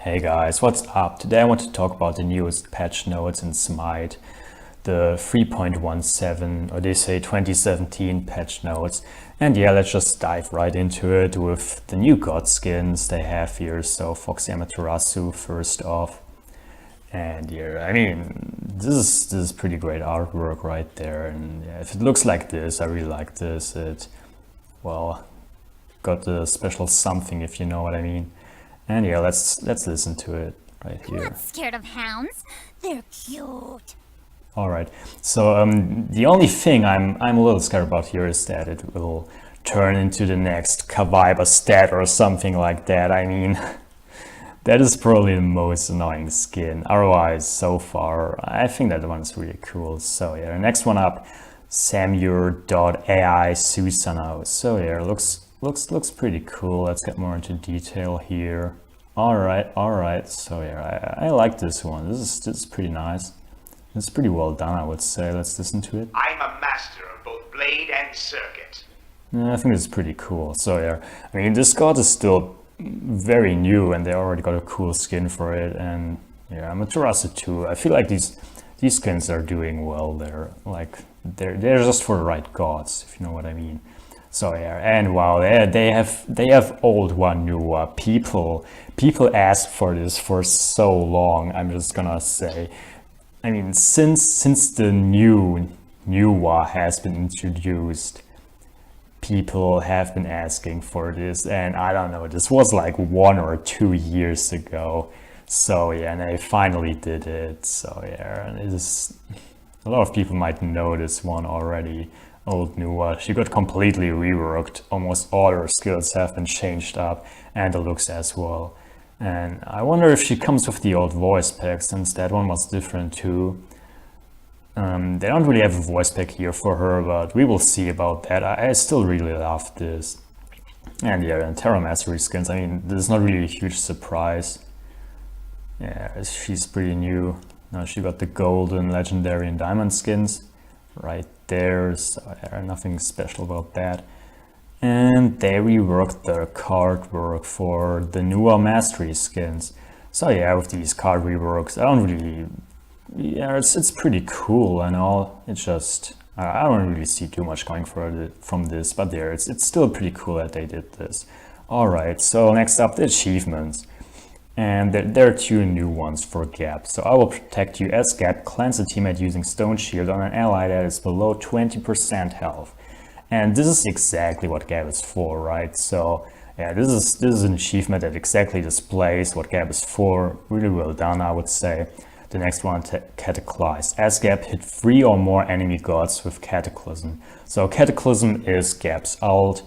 Hey guys, what's up? Today I want to talk about the newest patch notes in Smite, the 3.17 Odyssey 2017 patch notes. And yeah, let's just dive right into it with the new god skins they have here. So Foxy Amaterasu first off. And yeah, I mean, this is pretty great artwork right there. And yeah, if it looks like this, I really like this. It, well, got the special something, if you know what I mean. And yeah, let's listen to it right here. I'm not scared of hounds. They're cute. All right. So the only thing I'm a little scared about here is that it will turn into the next Kawaii stat or something like that. I mean, that is probably the most annoying skin. Otherwise, so far, I think that one's really cool. So yeah, the next one up, Samur.ai Susanoo. So yeah, looks pretty cool. Let's get more into detail here. All right. So yeah, I like this one. This is pretty nice. It's pretty well done, I would say. Let's listen to it. I'm a master of both blade and circuit. Yeah, I think it's pretty cool. So yeah, I mean, this god is still very new, and they already got a cool skin for it. And yeah, Amaterasu too. I feel like these skins are doing well. They're just for the right gods, if you know what I mean. So yeah, and wow, they have old one, new one. People asked for this for so long. I'm just gonna say, I mean, since the new Nuwa has been introduced, people have been asking for this, and I don't know, this was like 1 or 2 years ago. So yeah, and they finally did it. So yeah, and it is, a lot of people might know this one already. Old Nuwa, she got completely reworked. Almost all her skills have been changed up, and the looks as well. And I wonder if she comes with the old voice pack, since that one was different too. They don't really have a voice pack here for her, but we will see about that. I still really love this. And yeah, and Terra Mastery skins, I mean, this is not really a huge surprise. Yeah, she's pretty new. Now she got the golden, legendary, and diamond skins right there, so nothing special about that. And they reworked the card work for the newer mastery skins. So yeah, with these card reworks, I don't really, yeah, it's pretty cool and all. It's just, I don't really see too much coming from this, but there, it's still pretty cool that they did this. All right, so next up, the achievements. And there are 2 new ones for Gap. So I will protect you as Gap, cleanse a teammate using Stone Shield on an ally that is below 20% health. And this is exactly what Gap is for, right? So yeah, this is an achievement that exactly displays what Gap is for. Really well done, I would say. The next one, Cataclysm. As Gap, hit 3 or more enemy gods with Cataclysm. So Cataclysm is Gap's ult.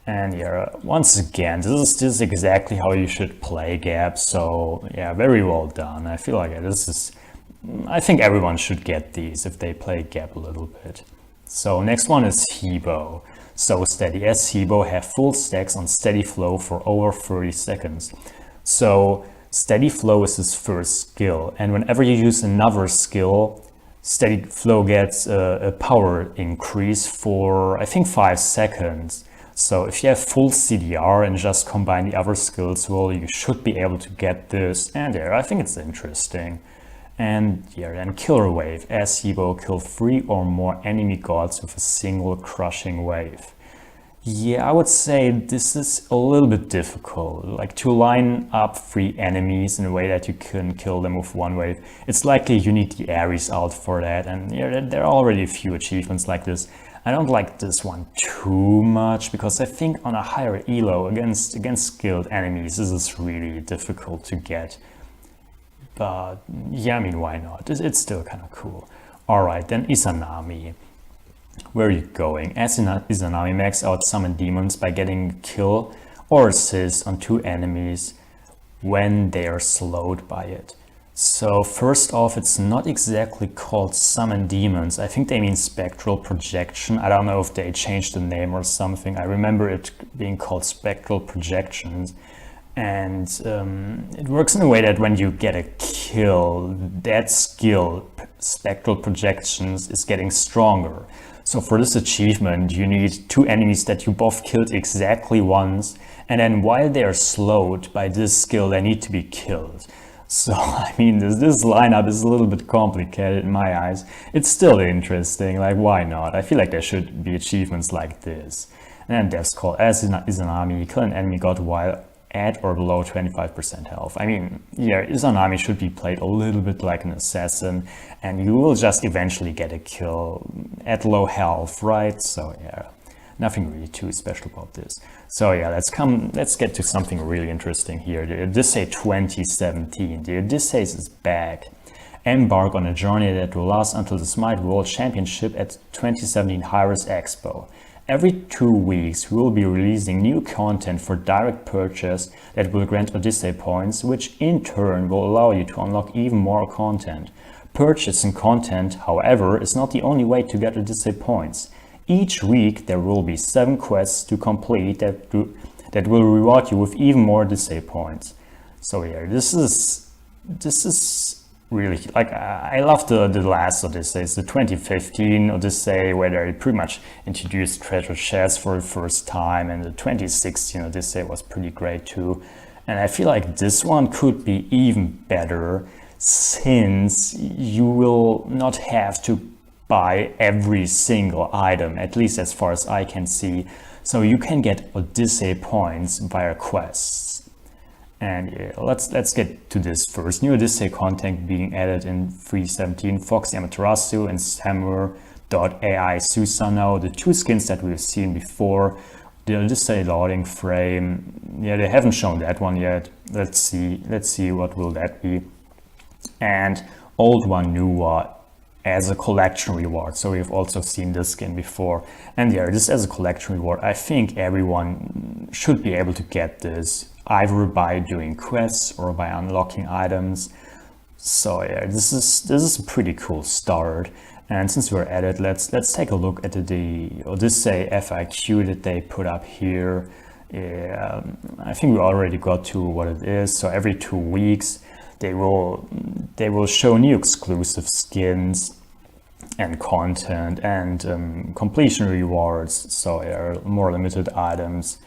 And yeah, once again, this is exactly how you should play Gap. So yeah, very well done. I feel like I think everyone should get these if they play Gap a little bit. So next one is Hebo. So Steady. As Hebo, have full stacks on Steady Flow for over 30 seconds. So Steady Flow is his first skill, and whenever you use another skill, Steady Flow gets a power increase for, I think, 5 seconds. So if you have full CDR and just combine the other skills, well, you should be able to get this. And there, I think it's interesting. And yeah, then Killer Wave. As Hebo, kill 3 or more enemy gods with a single crushing wave. Yeah, I would say this is a little bit difficult. Like, to line up 3 enemies in a way that you can kill them with 1 wave. It's likely you need the Ares ult for that. And yeah, there are already a few achievements like this. I don't like this one too much, because I think on a higher elo against skilled enemies, this is really difficult to get. But yeah, I mean, why not? It's still kind of cool. All right, then Izanami. Where are you going? As Izanami, max out summon demons by getting kill or assist on 2 enemies when they are slowed by it. So first off, it's not exactly called Summon Demons. I think they mean Spectral Projection. I don't know if they changed the name or something. I remember it being called Spectral Projections. And it works in a way that when you get a kill, that skill, Spectral Projections, is getting stronger. So for this achievement, you need 2 enemies that you both killed exactly once, and then while they are slowed by this skill, they need to be killed. So, I mean, this lineup is a little bit complicated in my eyes. It's still interesting, like, why not? I feel like there should be achievements like this. And then devs call as Izanami, kill an enemy god while at or below 25% health. I mean, yeah, Izanami should be played a little bit like an assassin, and you will just eventually get a kill at low health, right? So, yeah. Nothing really too special about this. So yeah, let's get to something really interesting here. The Odyssey 2017. The Odyssey is back. Embark on a journey that will last until the Smite World Championship at 2017 Hi-Res Expo. Every 2 weeks, we will be releasing new content for direct purchase that will grant Odyssey points, which in turn will allow you to unlock even more content. Purchasing content, however, is not the only way to get Odyssey points. Each week there will be 7 quests to complete that will reward you with even more Odyssey points. So yeah, this is really, like, I love the last Odyssey, the 2015 Odyssey, where they pretty much introduced treasure chests for the first time, and the 2016 Odyssey was pretty great too. And I feel like this one could be even better, since you will not have to buy every single item, at least as far as I can see. So you can get Odyssey points via quests. And yeah, let's get to this first. New Odyssey content being added in 3.17, Foxy Amaterasu and Samurai.ai Susanoo, the 2 skins that we've seen before. The Odyssey loading frame, yeah, they haven't shown that one yet. Let's see what will that be. And Old One, New One as a collection reward. So we've also seen this skin before. And yeah, this as a collection reward, I think everyone should be able to get this, either by doing quests or by unlocking items. So yeah, this is a pretty cool start. And since we're at it, let's take a look at the Odyssey FAQ that they put up here. Yeah, I think we already got to what it is. So every 2 weeks they will show new exclusive skins and content and completion rewards, so yeah, more limited items.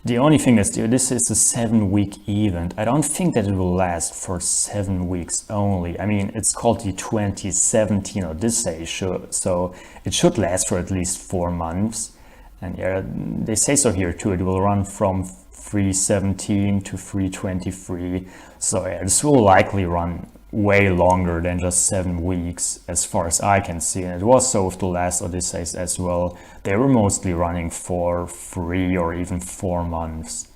The only thing is, this is a 7-week event. I don't think that it will last for 7 weeks only. I mean, it's called the 2017 Odyssey, so it should last for at least 4 months. And yeah, they say so here too. It will run from 3.17 to 3.23. So yeah, this will likely run way longer than just 7 weeks, as far as I can see. And it was so with the last Odysseys as well. They were mostly running for 3 or even 4 months.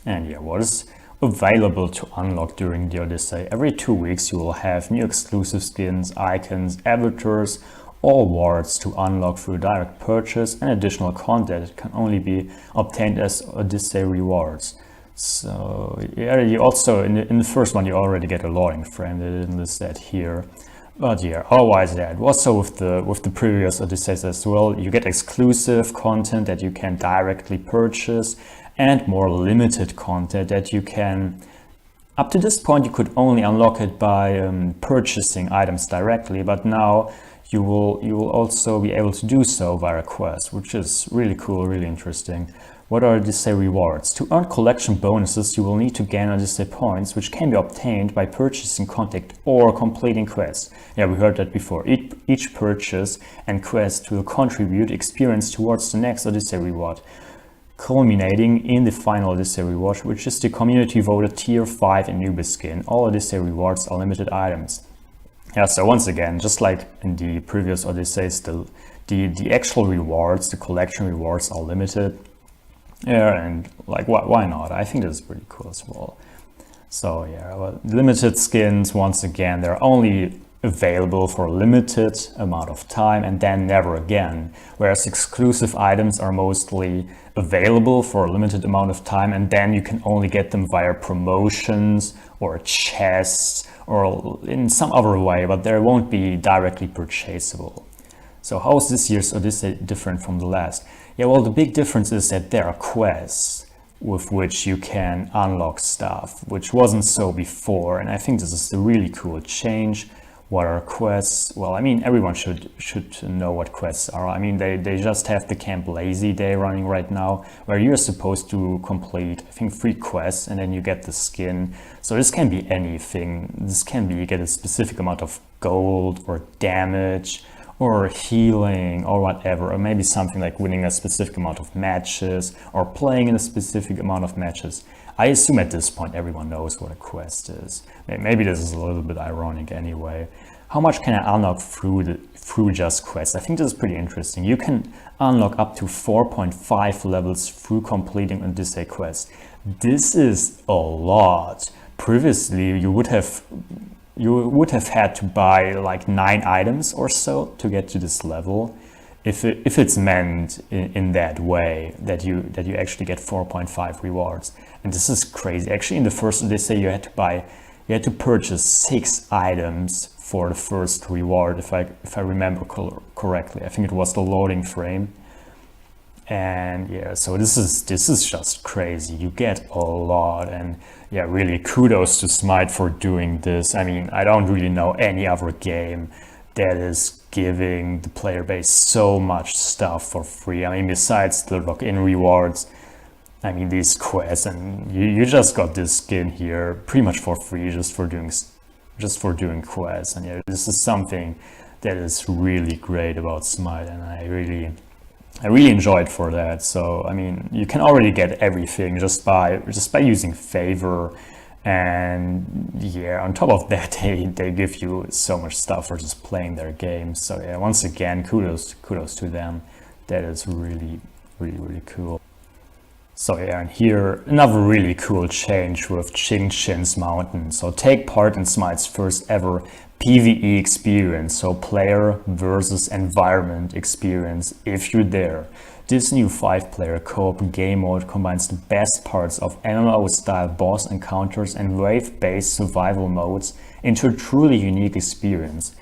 And yeah, what is available to unlock during the Odyssey? Every 2 weeks you will have new exclusive skins, icons, avatars, or wards to unlock through direct purchase, and additional content that can only be obtained as Odyssey rewards. So yeah, you also in the first one you already get a loading frame. They didn't list that here, but yeah, otherwise yeah, it was so with the previous Odysseys as well. You get exclusive content that you can directly purchase, and more limited content that you can. Up to this point, you could only unlock it by purchasing items directly, but now you will also be able to do so via quest, which is really cool, really interesting. What are Odyssey rewards? To earn collection bonuses, you will need to gain Odyssey points, which can be obtained by purchasing content or completing quests. Yeah, we heard that before. Each purchase and quest will contribute experience towards the next Odyssey reward, culminating in the final Odyssey reward, which is the community voted tier 5 Anubis skin. All Odyssey rewards are limited items. Yeah, so once again, just like in the previous Odysseys, the actual rewards, the collection rewards are limited. Yeah, and like, why not? I think this is pretty cool as well. So yeah, well, limited skins, once again, they're only available for a limited amount of time and then never again. Whereas exclusive items are mostly available for a limited amount of time, and then you can only get them via promotions or chests or in some other way, but they won't be directly purchasable. So how is this year's Odyssey different from the last? Yeah, well, the big difference is that there are quests with which you can unlock stuff, which wasn't so before, and I think this is a really cool change. What are quests? Well, I mean, everyone should know what quests are. I mean, they just have the Camp Lazy Day running right now, where you're supposed to complete, I think, 3 quests, and then you get the skin. So this can be anything. This can be you get a specific amount of gold or damage or healing or whatever, or maybe something like winning a specific amount of matches or playing in a specific amount of matches. I assume at this point everyone knows what a quest is. Maybe this is a little bit ironic anyway. How much can I unlock through just quests? I think this is pretty interesting. You can unlock up to 4.5 levels through completing an Odyssey quest. This is a lot. Previously, you would have had to buy like 9 items or so to get to this level. If it's meant in that way, that you actually get 4.5 rewards. And this is crazy. Actually, in the first Odyssey, you had to purchase 6 items for the first reward, if I remember correctly. I think it was the loading frame. And yeah, so this is just crazy. You get a lot, and yeah, really kudos to Smite for doing this. I mean, I don't really know any other game that is giving the player base so much stuff for free. I mean, besides the lock-in rewards, I mean, these quests, and you just got this skin here pretty much for free just for doing quests. And yeah, this is something that is really great about Smite, and I really enjoy it for that. So I mean, you can already get everything just by using favor, and yeah, on top of that, they give you so much stuff for just playing their games. So yeah, once again, kudos to them. That is really cool. So yeah, and here another really cool change with Qingqin's Mountain. So take part in Smite's first ever PvE experience, so player versus environment experience if you're there. This new 5-player co-op game mode combines the best parts of MMO-style boss encounters and wave-based survival modes into a truly unique experience.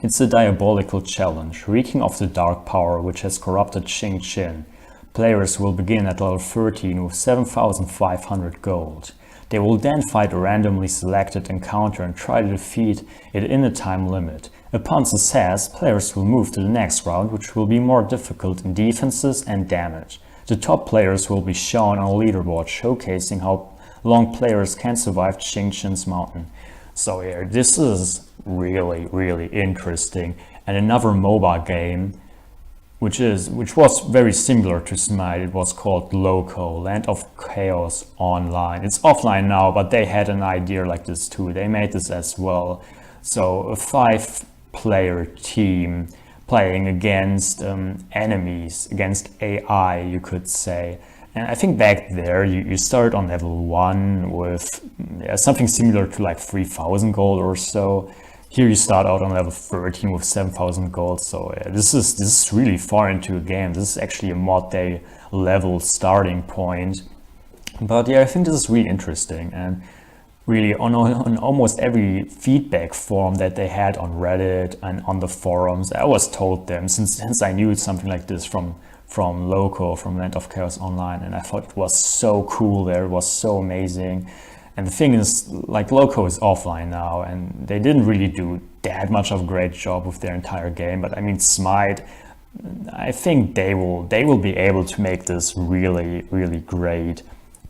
It's a diabolical challenge, reeking of the dark power which has corrupted Qingqin. Players will begin at level 13 with 7,500 gold. They will then fight a randomly selected encounter and try to defeat it in a time limit. Upon success, players will move to the next round, which will be more difficult in defenses and damage. The top players will be shown on a leaderboard, showcasing how long players can survive Qingqin's Mountain. So yeah, this is really interesting. And another MOBA game which was very similar to Smite. It was called Loco, Land of Chaos Online. It's offline now, but they had an idea like this too. They made this as well. So a 5-player team playing against enemies, against AI, you could say. And I think back there, you start on level 1 with something similar to like 3,000 gold or so. Here you start out on level 13 with 7,000 gold, so this is really far into a game. This is actually a mod day level starting point. But yeah, I think this is really interesting, and really on almost every feedback form that they had on Reddit and on the forums, I always told them, since I knew something like this from Loco, from Land of Chaos Online, and I thought it was so cool there, it was so amazing. And the thing is, like, Loco is offline now, and they didn't really do that much of a great job with their entire game. But I mean, Smite, I think they will be able to make this really great.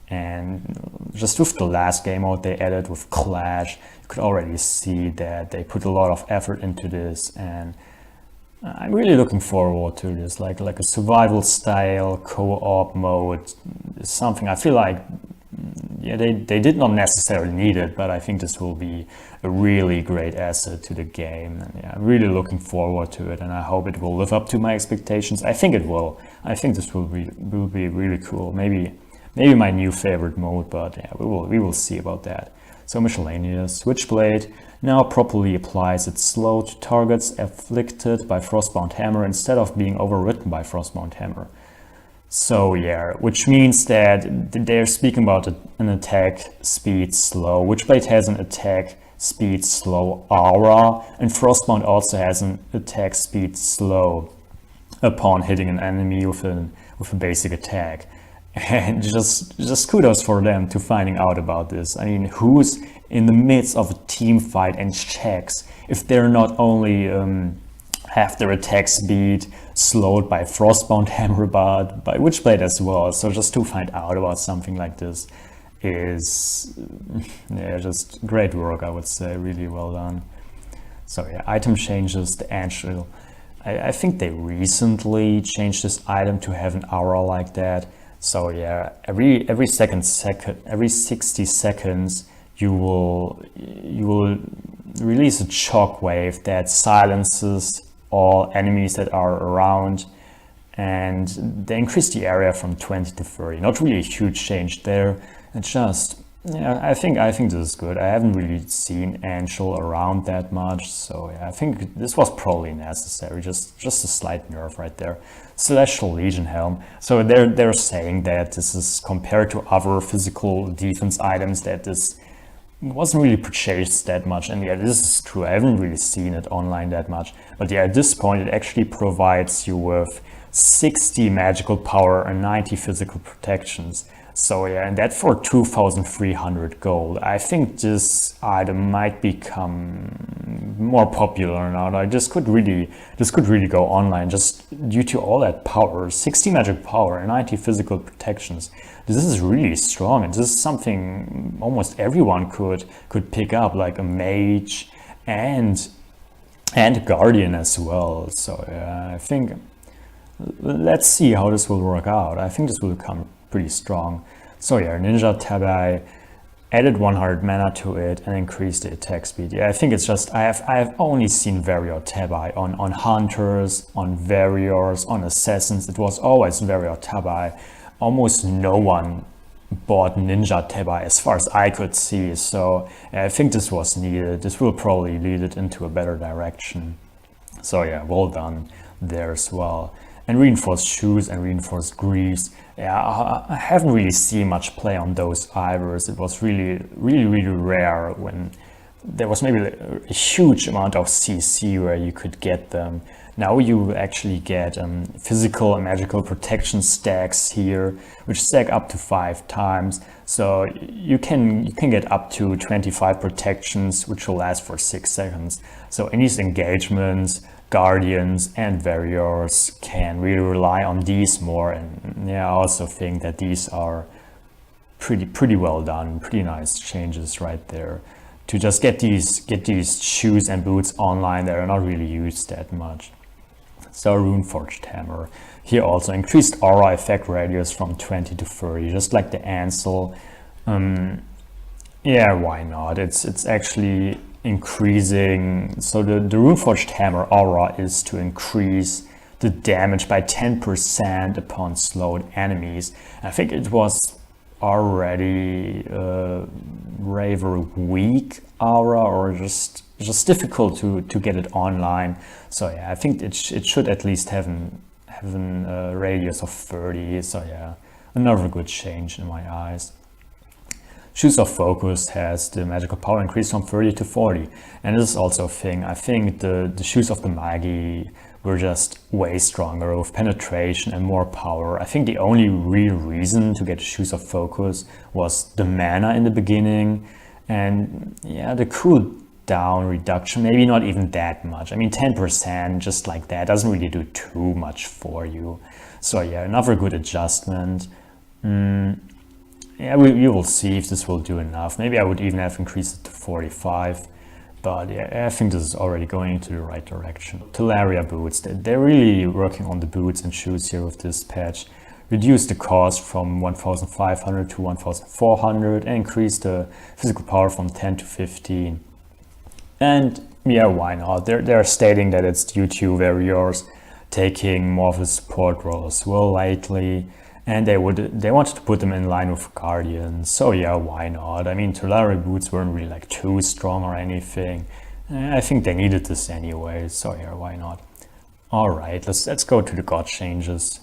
And just with the last game mode they added with Clash, you could already see that they put a lot of effort into this, and I'm really looking forward to this. Like a survival style co-op mode is something I feel like, yeah, they did not necessarily need it, but I think this will be a really great asset to the game. And yeah, I'm really looking forward to it, and I hope it will live up to my expectations. I think it will. I think this will be really cool. Maybe my new favorite mode, but yeah, we will see about that. So miscellaneous. Switchblade now properly applies its slow to targets afflicted by Frostbound Hammer instead of being overwritten by Frostbound Hammer. So yeah, which means that they're speaking about an attack speed slow. Witchblade has an attack speed slow aura, and Frostbound also has an attack speed slow upon hitting an enemy with a basic attack. And just kudos for them to finding out about this. I mean, who's in the midst of a team fight and checks if they're not only have their attack speed slowed by Frostbound Hammer, but by Witchblade as well. So just to find out about something like this is just great work, I would say. Really well done. So yeah, item changes, the Angel. I think they recently changed this item to have an aura like that. So yeah, every 60 seconds you will release a shockwave that silences all enemies that are around, and they increase the area from 20 to 30. Not really a huge change there. It's just, yeah, I think this is good. I haven't really seen Angel around that much, so yeah, I think this was probably necessary. Just a slight nerf right there. Celestial Legion Helm. So they're saying that this is compared to other physical defense items, that this wasn't really purchased that much, and yeah, this is true. I haven't really seen it online that much, but yeah, at this point it actually provides you with 60 magical power and 90 physical protections. So yeah, and that for 2,300 gold. I think this item might become more popular now. Like this could really go online just due to all that power. 60 magic power and 90 physical protections. This is really strong, and this is something almost everyone could pick up, like a mage and guardian as well. So yeah, I think let's see how this will work out. I think this will come pretty strong. So yeah, Ninja Tabi added 100 mana to it and increased the attack speed. Yeah, I think it's just I have only seen Warrior Tabi on hunters, on warriors, on assassins. It was always Warrior Tabi. Almost no one bought Ninja Tabi as far as I could see. So yeah, I think this was needed. This will probably lead it into a better direction. So yeah, well done there as well. And reinforced shoes and reinforced greaves. Yeah, I haven't really seen much play on those either. It was really rare when there was maybe a huge amount of CC where you could get them. Now you actually get physical and magical protection stacks here, which stack up to 5 times. So you can get up to 25 protections, which will last for 6 seconds. So in these engagements, guardians and warriors can really rely on these more, and yeah, I also think that these are pretty well done, pretty nice changes right there. To just get these shoes and boots online, they are not really used that much. So Runeforged Hammer. Here also increased aura effect radius from 20 to 30, just like the Ansel. Yeah, why not? It's actually increasing. So the Runeforged Hammer aura is to increase the damage by 10% upon slowed enemies. I think it was already rather weak aura, or just difficult to get it online. So yeah, I think it should at least have a radius of 30. So yeah, another good change in my eyes. Shoes of Focus has the magical power increased from 30 to 40, and this is also a thing. I think the Shoes of the Magi were just way stronger with penetration and more power. I think the only real reason to get Shoes of Focus was the mana in the beginning, and yeah, the cooldown reduction, maybe not even that much. I mean, 10% just like that doesn't really do too much for you. So yeah, another good adjustment. Yeah, we will see if this will do enough. Maybe I would even have increased it to 45. But yeah, I think this is already going into the right direction. Talaria boots, they're really working on the boots and shoes here with this patch. Reduce the cost from 1,500 to 1,400 and increase the physical power from 10 to 15. And yeah, why not? They're stating that it's due to warriors taking more of a support role as well lately. And they wanted to put them in line with Guardians, so yeah, why not? I mean, Talaria boots weren't really like too strong or anything. I think they needed this anyway, so yeah, why not? All right, let's go to the god changes.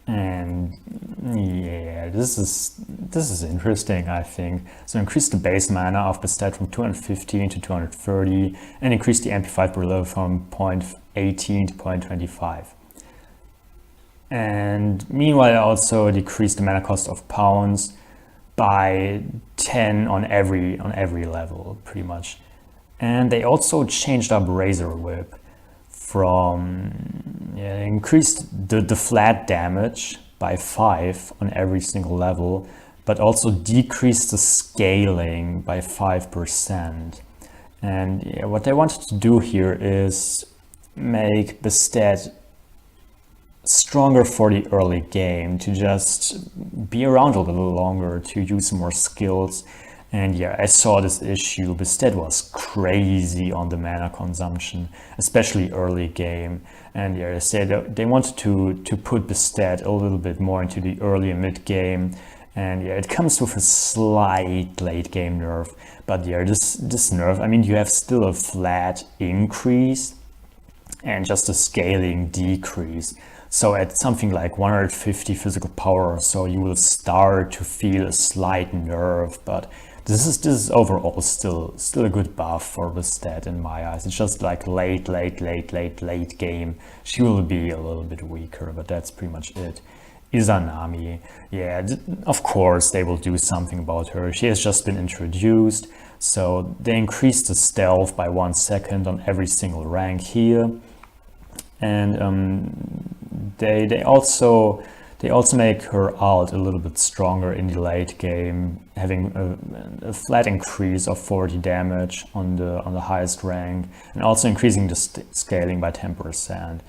And yeah, this is interesting, I think. So increase the base mana of the stat from 215 to 230, and increase the amplified per level from 0.18 to 0.25. And meanwhile, also decrease the mana cost of pounds by 10 on every level, pretty much. And they also changed up Razor Whip from increased the flat damage by 5 on every single level, but also decreased the scaling by 5%. And what they wanted to do here is make the stat stronger for the early game, to just be around a little longer, to use more skills. And yeah, I saw this issue. Bastet was crazy on the mana consumption, especially early game. And yeah, they said they wanted to put Bastet a little bit more into the early and mid game. And yeah, it comes with a slight late game nerf. But yeah, this nerf, I mean, you have still a flat increase and just a scaling decrease. So at something like 150 physical power or so, you will start to feel a slight nerf, but this is overall still a good buff for the stat in my eyes. It's just like late game, she will be a little bit weaker, but that's pretty much it. Izanami, yeah, of course they will do something about her. She has just been introduced, so they increased the stealth by 1 second on every single rank here. And they also make her ult a little bit stronger in the late game, having a flat increase of 40 damage on the highest rank, and also increasing the scaling by 10%.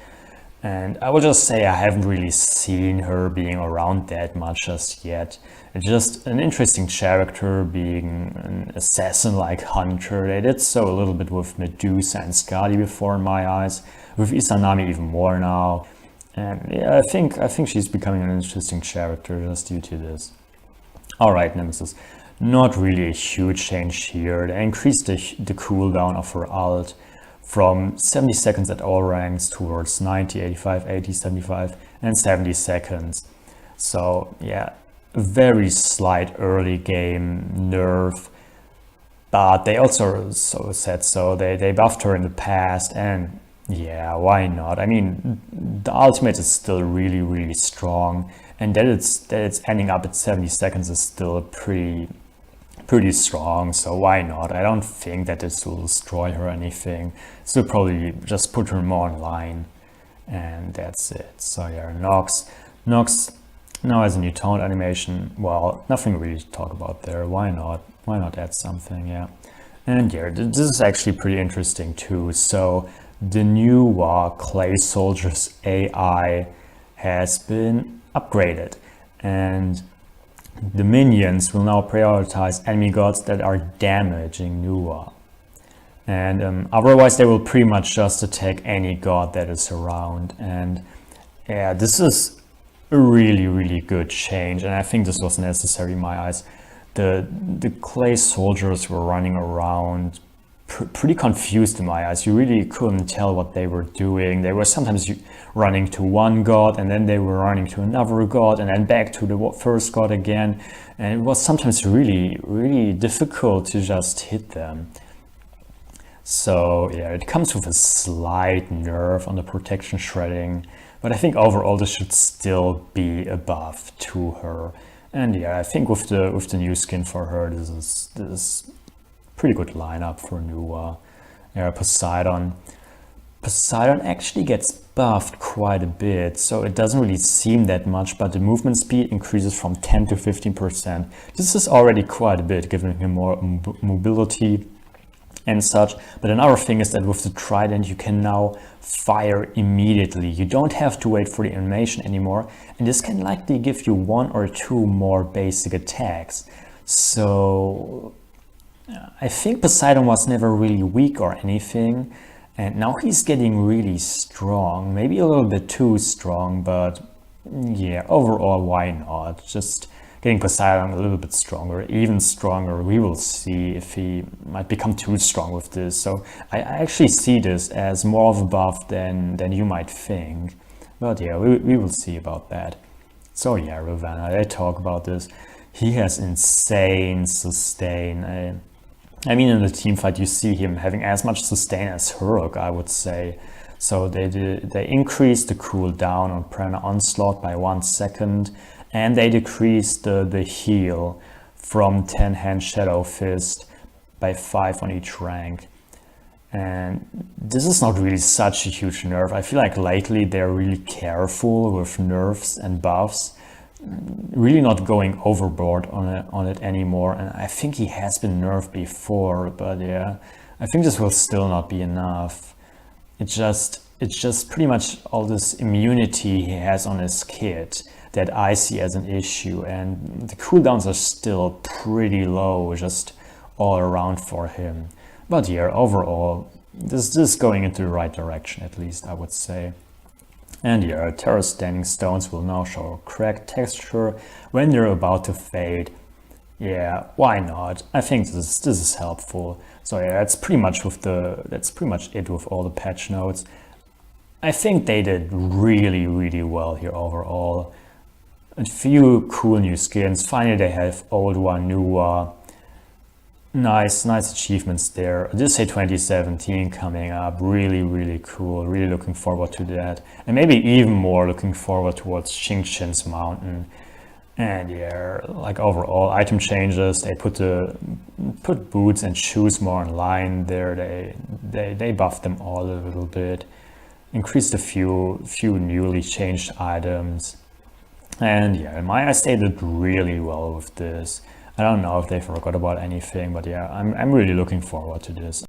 And I will just say I haven't really seen her being around that much just yet. It's just an interesting character, being an assassin-like hunter. They did so a little bit with Medusa and Skadi before in my eyes, with Izanami even more now. And yeah, I think she's becoming an interesting character just due to this. Alright, Nemesis. Not really a huge change here. They increased the cooldown of her ult from 70 seconds at all ranks towards 90, 85, 80, 75 and 70 seconds. So yeah, a very slight early game nerf, but they also said so. They buffed her in the past, and yeah, why not? I mean, the ultimate is still really strong, and that it's ending up at 70 seconds is still pretty strong, so why not? I don't think that this will destroy her or anything. So probably just put her more online, and that's it. So yeah, Nox now has a new taunt animation. Well, nothing really to talk about there. Why not add something? Yeah. And yeah, this is actually pretty interesting too. So the new Clay Soldier's AI has been upgraded, and the minions will now prioritize enemy gods that are damaging Nuwa. And otherwise they will pretty much just attack any god that is around. And yeah, this is a really good change, and I think this was necessary in my eyes. The Clay Soldiers were running around pretty confused in my eyes. You really couldn't tell what they were doing. They were sometimes running to one god, and then they were running to another god, and then back to the first god again. And it was sometimes really difficult to just hit them. So yeah, it comes with a slight nerf on the protection shredding, but I think overall this should still be a buff to her. And yeah, I think with the new skin for her, this is pretty good lineup for new Poseidon. Poseidon actually gets buffed quite a bit, so it doesn't really seem that much, but the movement speed increases from 10 to 15%. This is already quite a bit, giving him more mobility and such. But another thing is that with the trident you can now fire immediately. You don't have to wait for the animation anymore, and this can likely give you 1 or 2 more basic attacks. So I think Poseidon was never really weak or anything, and now he's getting really strong, maybe a little bit too strong, but yeah, overall why not? Just getting Poseidon a little bit stronger, even stronger. We will see if he might become too strong with this. So I actually see this as more of a buff than you might think, but yeah, we will see about that. So yeah, Ravenna, they talk about this. He has insane sustain. I mean, in the team fight, you see him having as much sustain as Huruk, I would say. So they increased the cooldown on Prana Onslaught by 1 second, and they decreased the heal from 10 hand Shadow Fist by 5 on each rank. And this is not really such a huge nerf. I feel like lately they're really careful with nerfs and buffs, really not going overboard on it anymore. And I think he has been nerfed before, but yeah, I think this will still not be enough. It's just pretty much all this immunity he has on his kit that I see as an issue, and the cooldowns are still pretty low just all around for him. But yeah, overall, this is going into the right direction, at least I would say. And yeah, Terra Standing Stones will now show cracked texture when they're about to fade. Yeah, why not? I think this is helpful. So yeah, that's pretty much it with all the patch notes. I think they did really well here overall. A few cool new skins. Finally, they have old one, new one. Nice achievements there. Odyssey 2017 coming up, really cool, really looking forward to that. And maybe even more looking forward towards Xingqian's Mountain. And yeah, like overall item changes, they put boots and shoes more in line there. They buffed them all a little bit, increased a few newly changed items. And yeah, my eyes they did really well with this. I don't know if they forgot about anything, but yeah, I'm really looking forward to this.